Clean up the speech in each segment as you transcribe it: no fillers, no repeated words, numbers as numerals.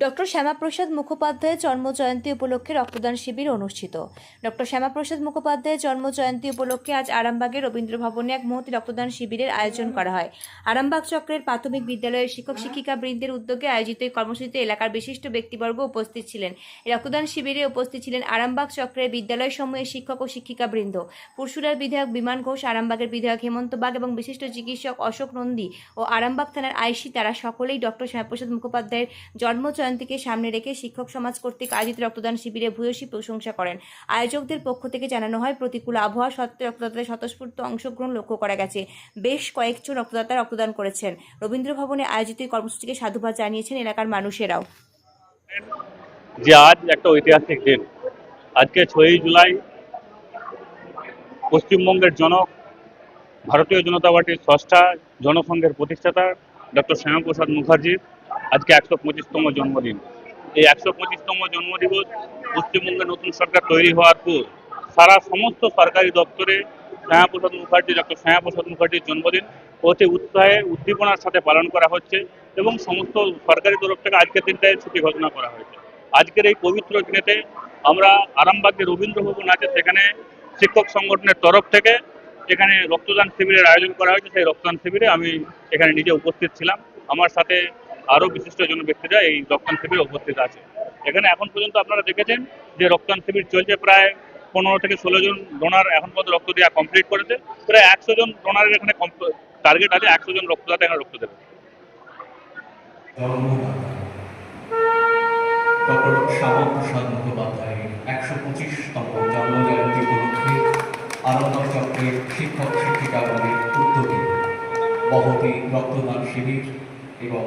Doctor Shyamaprasad মুখোপাধ্যায়ের জন্মজয়ন্তী উপলক্ষে রক্তদান শিবির অনুষ্ঠিত। ডক্টর শ্যামাপ্রসাদ মুখোপাধ্যায়ের জন্মজয়ন্তী উপলক্ষে আজ আরামবাগের রবীন্দ্র ভবনে এক মহতী রক্তদান শিবিরের আয়োজন করা হয়। আরামবাগ চক্রের প্রাথমিক বিদ্যালয়ের শিক্ষক শিক্ষিকা বৃন্দের উদ্যোগে আয়োজিত এই কর্মসূচিতে এলাকার বিশিষ্ট ব্যক্তিবর্গ উপস্থিত ছিলেন। এই রক্তদান শিবিরে উপস্থিত ছিলেন আরামবাগ চক্রের বিদ্যালয় সমূহের শিক্ষক ও শিক্ষিকা বৃন্দ, পুরসুরার বিধায়ক বিমান ঘোষ, আরামবাগের বিধায়ক হেমন্ত বাগ এবং বিশিষ্ট চিকিৎসক অশোক নন্দী ও আরামবাগ থানার আইসি। তারা সকলেই ডক্টর শ্যামাপ্রসাদ মুখোপাধ্যায়ের জন্মজয়ন্তীকে সামনে রেখে শিক্ষক সমাজ কর্তৃক আয়োজিত রক্তদান শিবিরে ভূয়সী প্রশংসা করেন। আয়োজকদের পক্ষ থেকে জানানো হয়, প্রতিকূল আবহাওয়া সত্ত্বেও রক্তদাতাদের স্বতঃস্ফূর্ত অংশগ্রহণ লক্ষ্য করা গেছে। বেশ কয়েকজন রক্তদাতা রক্তদান করেছেন। রবীন্দ্র ভবনে আয়োজিত এই কর্মসূচিকে সাধুবাদ জানিয়েছেন এলাকার মানুষেরাও। যে আজ একটা ঐতিহাসিক দিন। আজকে 6ই জুলাই পশ্চিমবঙ্গের জনক, ভারতীয় জনতা পার্টির স্রষ্টা, জনসংঘের প্রতিষ্ঠাতা ডক্টর শ্যামাপ্রসাদ মুখার্জির আজকে 125তম জন্মদিন। এই 125তম জন্মদিবস পশ্চিমবঙ্গে নতুন সরকার তৈরি হওয়ার পর সারা সমস্ত সরকারি দপ্তরে ডক্টর শ্যামাপ্রসাদ মুখার্জির জন্মদিন অতি উৎসাহে উদ্দীপনার সাথে পালন করা হচ্ছে এবং সমস্ত সরকারি তরফ থেকে আজকের দিনটায় ছুটি ঘোষণা করা হয়েছে। আজকের এই পবিত্র দিনেতে আমরা আরামবাগে রবীন্দ্র ভবন আছে, সেখানে শিক্ষক সংগঠনের তরফ থেকে এখানে রক্তদান শিবিরের আয়োজন করা হয়েছে। সেই রক্তদান শিবিরে আমি এখানে নিজে উপস্থিত ছিলাম। আমার সাথে আরও বিশিষ্ট জন ব্যক্তিরা এই রক্তদান শিবিরে উপস্থিত আছে। এখানে এখন পর্যন্ত আপনারা দেখেছেন যে রক্তদান শিবির চলছে। প্রায় 15 থেকে 16 জন ডোনার এখন পর্যন্ত রক্ত দেওয়া কমপ্লিট করেছে। প্রায় 100 জন ডোনারের এখানে টার্গেট আছে, 100 জন রক্তদাতা এখানে রক্ত দেবে। ডক্টর শ্যামাপ্রসাদ মুখোপাধ্যায়ের 125তম জন্মজয়ন্তী উপলক্ষে আরামবাগ চক্রের শিক্ষক শিক্ষিকাগণের উদ্যোগে মহতী রক্তদান শিবির এবং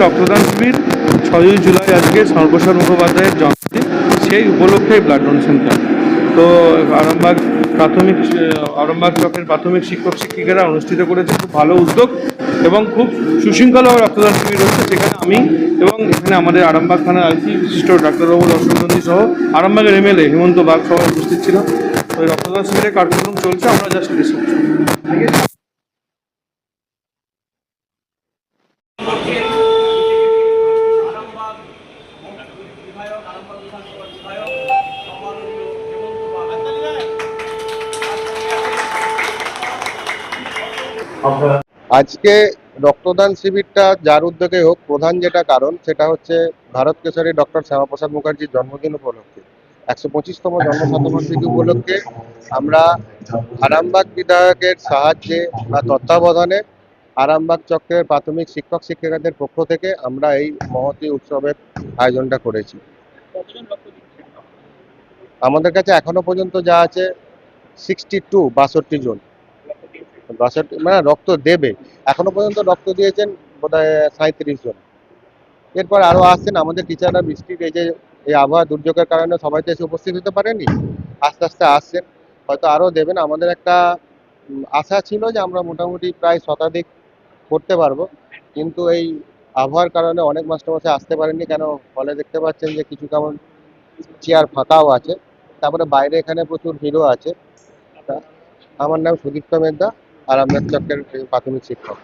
রক্তদান শিবির 6ই জুলাই আজকে শ্যামাপ্রসাদ মুখোপাধ্যায়ের জন্মদিন, সেই উপলক্ষে ব্লাড ডোনেশন ক্যাম্প। তো আরামবাগ চক্রের প্রাথমিক শিক্ষক শিক্ষিকারা অনুষ্ঠিত করেছে। খুব ভালো উদ্যোগ এবং খুব সুশৃঙ্খলভাবে রক্তদান শিবির হচ্ছে, যেখানে আমি এবং এখানে আমাদের আরামবাগ থানার আইসি বিশিষ্ট ডাক্তারবাবু অশোক নন্দী সহ আরামবাগের এমএলএ হেমন্ত বাগ সহ উপস্থিত ছিল। তো এই রক্তদান শিবিরের কার্যক্রম চলছে, আমরা জাস্ট রিসেপ্ট। আজকে রক্তদান শিবিরটা যার উদ্যোগে হোক, প্রধান যেটা কারণ সেটা হচ্ছে ভারত কেশরী ডক্টর শ্যামাপ্রসাদ মুখার্জির জন্মদিন উপলক্ষে 125তম জন্মশতবার্ষিকী উপলক্ষে আমরা আরামবাগ বিধায়কের সাহায্যে বা তত্ত্বাবধানে আরামবাগ চক্রের প্রাথমিক শিক্ষক শিক্ষিকাদের পক্ষ থেকে আমরা এই মহতী উৎসবের আয়োজনটা করেছি। আমাদের কাছে এখনো পর্যন্ত যা আছে 62 জন 62 মানে রক্ত দেবে। এখনো পর্যন্ত রক্ত দিয়েছেন বোধহয় 37 জন। এরপর আরো আসছেন। আমাদের টিচাররা বৃষ্টির এই আবহাওয়া দুর্যোগের কারণে সবাই তো এসে উপস্থিত হতে পারেনি, আস্তে আস্তে আসছেন, হয়তো আরো দেবেন। আমাদের একটা আশা ছিল যে আমরা মোটামুটি প্রায় শতাধিক করতে পারবো, কিন্তু এই আবহাওয়ার কারণে অনেক মাস্টারমশাই আসতে পারেননি। কেন ফলে দেখতে পাচ্ছেন যে কিছু কেমন চেয়ার ফাঁকাও আছে। তারপরে বাইরে এখানে প্রচুর ভিড়ও আছে। আমার নাম সুদীপ্ত মেদ্দা, আরামবাগ চক্রের প্রাথমিক শিক্ষক।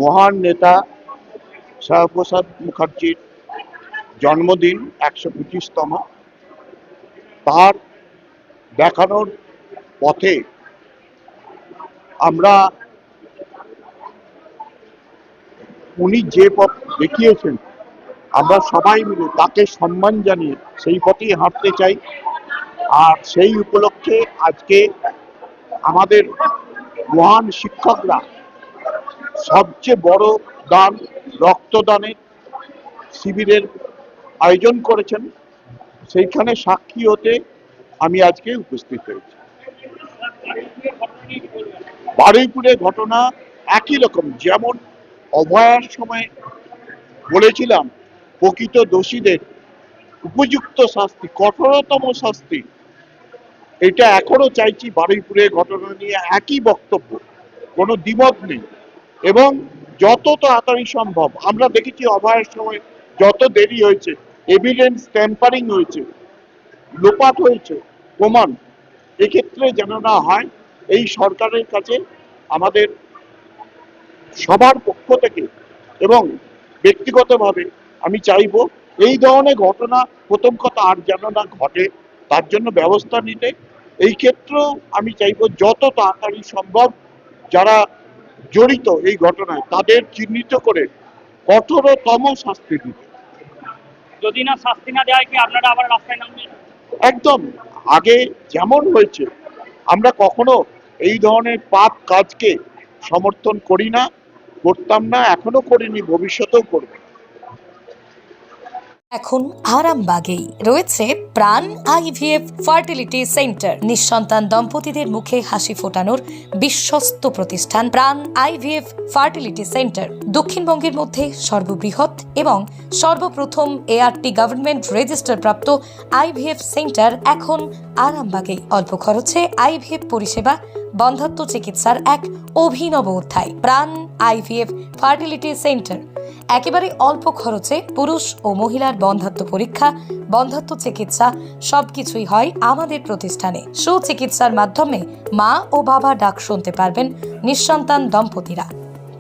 মহান নেতা শ্যামাপ্রসাদ মুখার্জির জন্মদিন 125তম। তার দেখানোর পথে আমরা উনি যে পথ দেখিয়েছেন, আমরা সবাই মিলে তাকে সম্মান জানিয়ে সেই পথেই হাঁটতে চাই। আর সেই উপলক্ষে আজকে আমাদের মহান শিক্ষকরা সবচেয়ে বড় দান রক্তদানের শিবিরের আয়োজন করেছেন। সেইখানে সাক্ষী হতে আমি আজকে উপস্থিত হয়েছি। বারুইপুরে ঘটনা একই রকম। যেমন অভয়ার সময় বলেছিলাম প্রকৃত দোষীদের উপযুক্ত শাস্তি, কঠোরতম শাস্তি, এটা এখনো চাইছি। বারুইপুরের ঘটনা নিয়ে একই বক্তব্য, কোনো দ্বিমত নেই। এবং যত তাড়াতাড়ি সম্ভব, আমরা দেখেছি অভয়ের সময় যত দেরি হয়েছে, এভিডেন্স ট্যাম্পারিং হয়েছে, লোপাট হয়েছে প্রমাণ, এক্ষেত্রে যেন না হয়, এই সরকারের কাছে আমাদের সবার পক্ষ থেকে এবং ব্যক্তিগতভাবে আমি চাইবো এই ধরনের ঘটনা প্রথম কথা আর যেন না ঘটে, তার জন্য ব্যবস্থা নিতে। এই ক্ষেত্রেও আমি চাইবো যত তাড়াতাড়ি সম্ভব যারা জড়িত এই ঘটনায় তাদের চিহ্নিত করে কঠোরতম শাস্তি দিতে। যদি না শাস্তি না দেয় কি আপনারা আবার রাস্তায় নামবেন? একদম আগে যেমন হয়েছে, আমরা কখনো এই ধরনের পাপ কাজকে সমর্থন করি না, করতাম না, এখনো করিনি, ভবিষ্যতেও করব। এখন আরামবাগেই রয়েছে প্রাণ আইভিএফ ফার্টিলিটি সেন্টার। নিঃসন্তান দম্পতিদের মুখে হাসি ফোটানোর বিশ্বস্ত প্রতিষ্ঠান প্রাণ আইভিএফ ফার্টিলিটি সেন্টার দক্ষিণবঙ্গের মধ্যে সর্ববৃহৎ এবং সর্বপ্রথম এআরটি গভর্নমেন্ট রেজিস্টার প্রাপ্ত আইভিএফ সেন্টার এখন আরামবাগেই। অল্প খরচে আইভিএফ পরিষেবা, বন্ধ্যাত্ব চিকিৎসার এক অভিনব অধ্যায়। প্রাণ আইভিএফ ফার্টিলিটি সেন্টার একেবারে অল্প খরচে পুরুষ ও মহিলার বন্ধ্যাত্ব পরীক্ষা, বন্ধ্যাত্ব চিকিৎসা সবকিছুই হয় আমাদের প্রতিষ্ঠানে। সুচিকিৎসার মাধ্যমে মা ও বাবা ডাক শুনতে পারবেন নিঃসন্তান দম্পতিরা।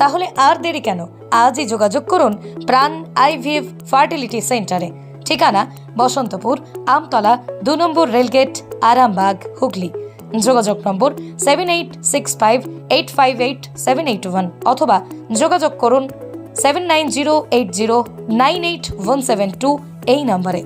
তাহলে আর দেরি কেন, আজই যোগাযোগ করুন প্রাণ আইভিএফ ফার্টিলিটি সেন্টারে। ঠিকানা বসন্তপুর, আমতলা, 2 নম্বর রেলগেট, আরামবাগ, হুগলি। যোগাযোগ নম্বর 7865858781 অথবা যোগাযোগ করুন 7908098172 এই নম্বরে।